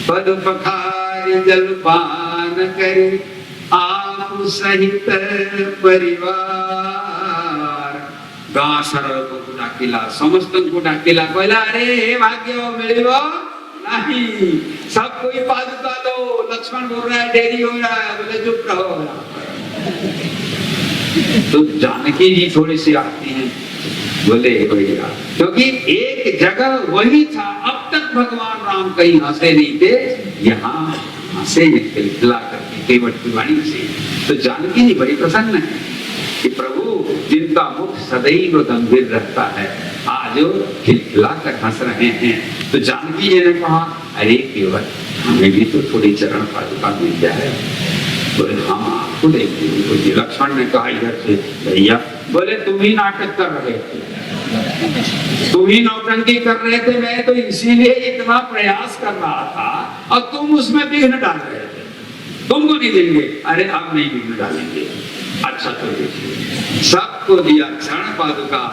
पद पखार जलपान करे आप सहित परिवार। गाँ सरल को डाकिला, समस्त को डाकिला, कहला अरे भाग्य मिलिबो नहीं, सब कोई पादुका दो। लक्ष्मण बोल रहा है देरी हो रहा है, बोले चुप रहो। तो जानकी जी थोड़ी सी आती हैं, बोले भैया क्योंकि एक जगह वही था, अब तक भगवान राम कहीं हंसे नहीं थे, यहाँ हंसे खिलखिला करके केवट की वाणी से। तो जानकी जी बड़ी प्रसन्न है कि प्रभु जिनका मुख सदैव गंभीर रहता है आज खिलखिला कर हंस रहे हैं। तो जानकी जी ने कहा अरे केवट हमें भी तो थोड़ी चरण पादुका मिल जाए। बोले हम आपको देखते हैं। लक्ष्मण ने कहा इधर से भैया, बोले तुम ही नाटक कर रहे थे, तुम ही नौटंकी कर रहे थे, मैं तो इसीलिए इतना प्रयास कर रहा था और तुम उसमें विघ्न डाल रहे थे। तुमको नहीं देंगे, अरे अब नहीं विघ्न डालेंगे। अच्छा तो देखिए, सबको दिया क्षण पादुका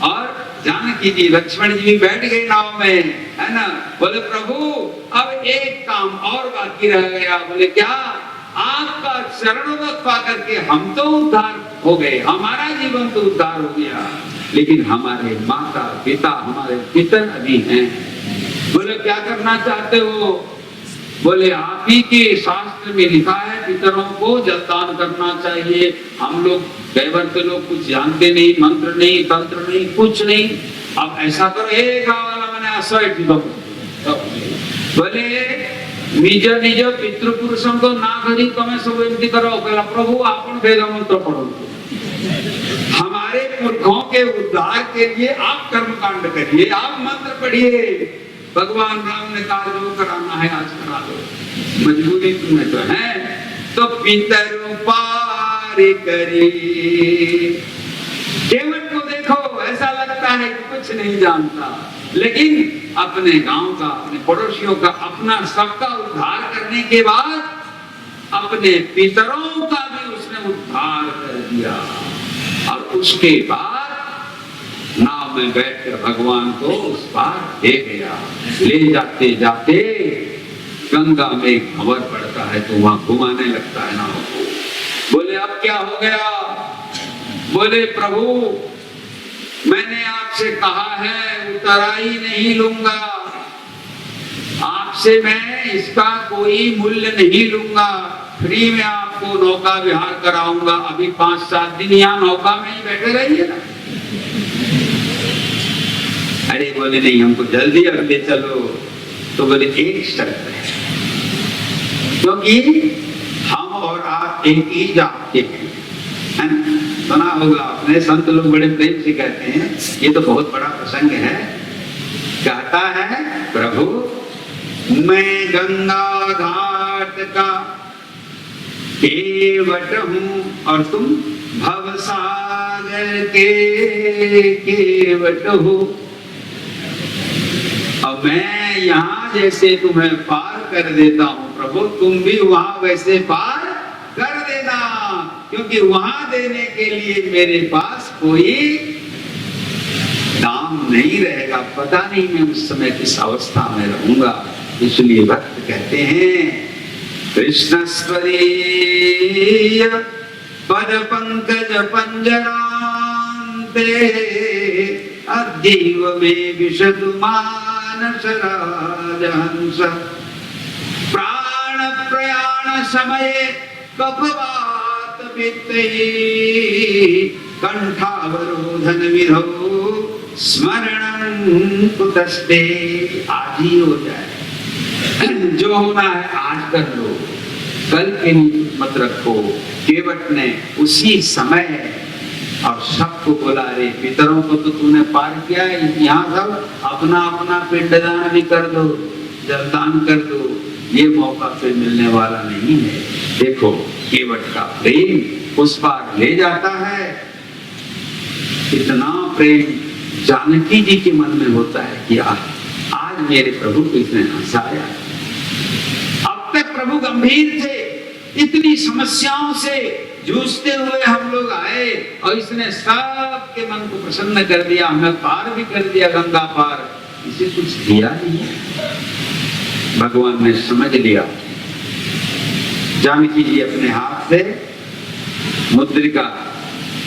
और जानकी जी लक्ष्मण जी भी बैठ गए नाव में, है ना। बोले प्रभु अब एक काम और बाकी रह गया। बोले क्या? आपका चरणोदक पा करके हम तो उद्धार हो गए, हमारा जीवन तो उद्धार हो गया, लेकिन हमारे माता पिता, हमारे पितर अभी हैं। बोले क्या करना चाहते हो? बोले आप ही के शास्त्र में लिखा है पितरों को जलदान करना चाहिए। हम लोग दैवर्त लोग कुछ जानते नहीं, मंत्र नहीं, तंत्र नहीं, कुछ नहीं। अब ऐसा करो, एक वाला मैंने आश्रय बोले निज निज पितृपुरुषों को ना करी तुम्हें सब एमती करो। पहला प्रभु आपन वेद मंत्र पढ़ो, हमारे पुरखों के उद्धार के लिए आप कर्मकांड करिए, आप मंत्र पढ़िए। भगवान राम ने कहा जो कराना है आज करा दो, मजबूरी तुम्हें तो है। तो पितर पार करी। केवट को देखो, ऐसा लगता है कि कुछ नहीं जानता, लेकिन अपने गांव का, अपने पड़ोसियों का, अपना सबका उद्धार करने के बाद अपने पितरों का भी उसने उद्धार कर दिया। और उसके बाद नाव में बैठकर भगवान को उस पार ले गया। ले जाते जाते गंगा में खबर पड़ता है तो वहां घुमाने लगता है नाव को। बोले अब क्या हो गया? बोले प्रभु मैंने आपसे कहा है उतराई नहीं लूंगा, आपसे मैं इसका कोई मूल्य नहीं लूंगा, फ्री में आपको नौका विहार कराऊंगा। अभी 5-7 दिन यहाँ नौका में ही बैठे रहिए ना। अरे बोले नहीं, हमको जल्दी अब ले चलो। तो बोले एक शर्त है, क्योंकि हम और आप एक ही जात के हैं। सुना होगा आपने, संत लोग बड़े प्रेम से कहते हैं, ये तो बहुत बड़ा प्रसंग है। कहता है प्रभु मैं गंगा घाट का केवट हूँ और तुम भवसागर के केवट हो। अब मैं यहाँ जैसे तुम्हें पार कर देता हूँ प्रभु, तुम भी वहां वैसे पार कर देना, क्योंकि वहां देने के लिए मेरे पास कोई दाम नहीं रहेगा। पता नहीं मैं उस समय किस अवस्था में रहूंगा। इसलिए भक्त कहते हैं कृष्ण स्वरीय पद पंकज पंजरांते अद्यैव में विशतु मानस राजहंस प्राण प्रयाण समये कपवात वित्तैः कंठावरोधन विधौ स्मरणं कुतस्ते। आज ही हो जाए, जो होना है आज कर लो, कल के लिए मत रखो। केवट ने उसी समय और सबको बोला, रे पितरों को तो तूने पार किया है, यहाँ सब अपना अपना पिंडदान भी कर दो, जलदान कर दो, ये मौका फिर मिलने वाला नहीं है। देखो केवट का प्रेम उस पार ले जाता है। इतना प्रेम जानकी जी के मन में होता है कि आज मेरे प्रभु को इसने हंसाया। अब तक प्रभु गंभीर थे, इतनी समस्याओं से जूझते हुए हम लोग आए और इसने सबके मन को प्रसन्न कर दिया, हमें पार भी कर दिया गंगा पार। इसे कुछ दिया नहीं। भगवान ने समझ लिया। जानकी जी अपने हाथ से मुद्रिका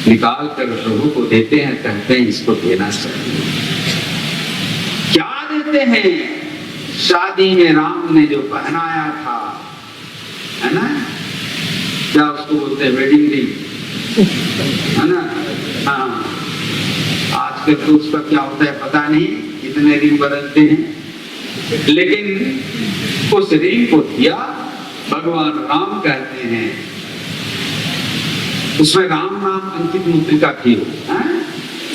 निकाल कर प्रभु को देते हैं, कहते हैं इसको देना चाहिए। क्या देते हैं? शादी में राम ने जो पहनाया था, है ना, क्या उसको बोलते हैं, वेडिंग रिंग, है ना। हाँ, आजकल तो उसका क्या होता है पता नहीं, कितने रिंग बदलते हैं, लेकिन उस रिंग को दिया भगवान राम। कहते हैं उसमें राम नाम अंकित मुद्रिका थी,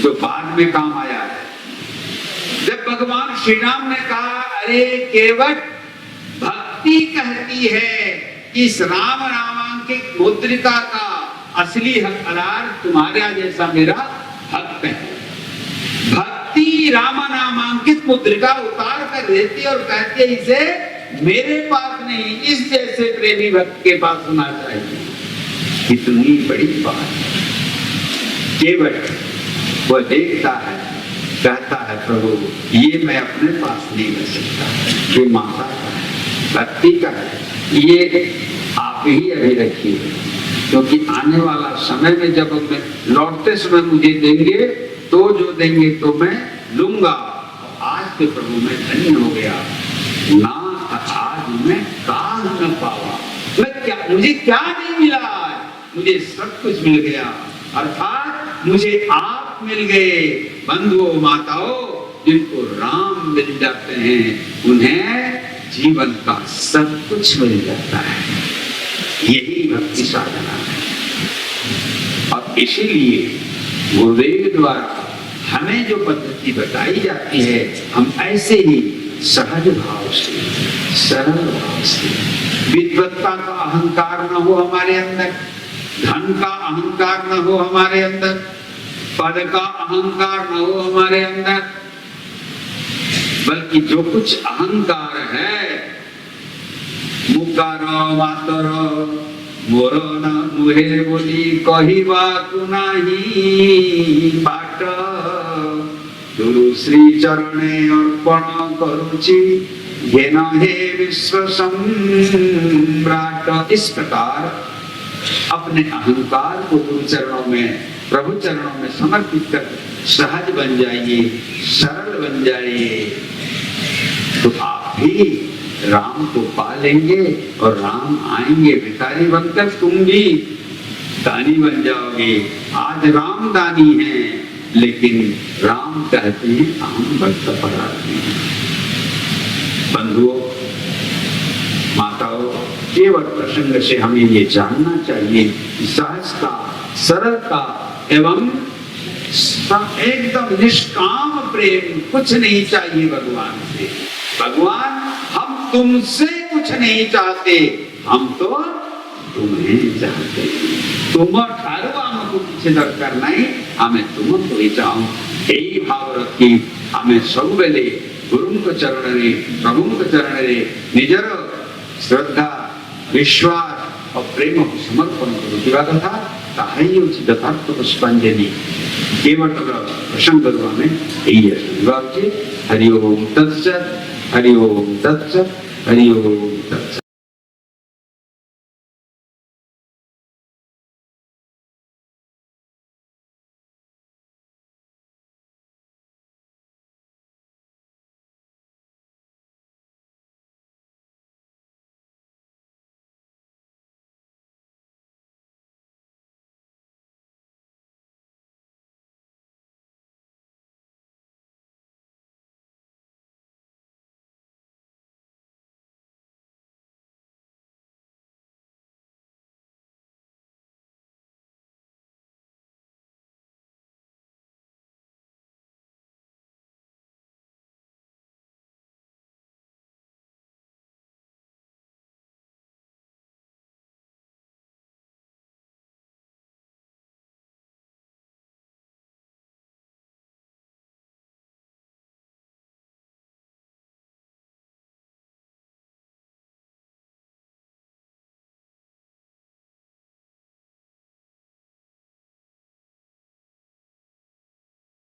जो बाद में काम आया है। जब भगवान श्री राम ने कहा, अरे केवट भक्ति कहती है कि इस राम नामांकित मुद्रिका का असली हकदार तुम्हारा जैसा मेरा भक्त है। भक्ति की रामा नामांकित मुद्रिका उतार कर देती और कहती है इसे मेरे पास नहीं, इस जैसे प्रेमी भक्त के पास होना चाहिए। कितनी बड़ी बात। केवल वह देखता है, कहता है प्रभु ये मैं अपने पास नहीं रख सकता, ये माता का है, भक्ति का है, ये आप ही अभी रखिए, क्योंकि आने वाला समय में जब मैं लौटते समय मुझे देंगे तो जो देंगे तो मैं लूंगा। आज के प्रभु मैं धन्य हो गया, ना आज मैं काल न पावा, मैं क्या, मुझे क्या नहीं मिला, मुझे सब कुछ मिल गया, अर्थात मुझे आप मिल गए। बंधुओं माताओं, जिनको राम मिल जाते हैं उन्हें जीवन का सब कुछ मिल जाता है। यही भक्ति साधना है। और इसीलिए गुरुदेव द्वारा हमें जो पद्धति बताई जाती है, हम ऐसे ही सहज भाव से, सरल भाव से, विद्वत्ता का अहंकार न हो हमारे अंदर, धन का अहंकार न हो हमारे अंदर, पद का अहंकार न हो हमारे अंदर, बल्कि जो कुछ अहंकार है, मुकारो मातरो मोरो न मुहे बोली कहिबा नाही बाट, गुरु श्री चरणे अर्पण करुचि घेन हे विश्व सम्राट। इस प्रकार अपने अहंकार को गुरु चरणों में, प्रभु चरणों में समर्पित कर सहज बन जाइए, सरल बन जाइए, तो आप भी राम को पा लेंगे और राम आएंगे भिखारी बनकर, तुम भी दानी बन जाओगे। आज राम दानी है, लेकिन राम कहते हैं हम भक्त पराधीन हैं। बंधुओं माताओं, केवल प्रसंग से हमें ये जानना चाहिए सहजता, सरलता एवं एकदम निष्काम प्रेम, कुछ नहीं चाहिए भगवान से। भगवान हम तुमसे कुछ नहीं चाहते, हम तो तुम्हें चाहते। तुम ठारो हमको किसी दरकार नहीं, हमें तुमको ही चाहो। यही भाव रखी हमें सब बेले गुरु चरण रे, प्रभु चरण रे निजर श्रद्धा, विश्वास और प्रेम को समर्पण करो तथा ताही उचित यथार्थ पुष्पांजलि केवल प्रसंग में यही है। हरि ओम तत्सत, हरि ओम तत्सत, हरि ओम तत्सत।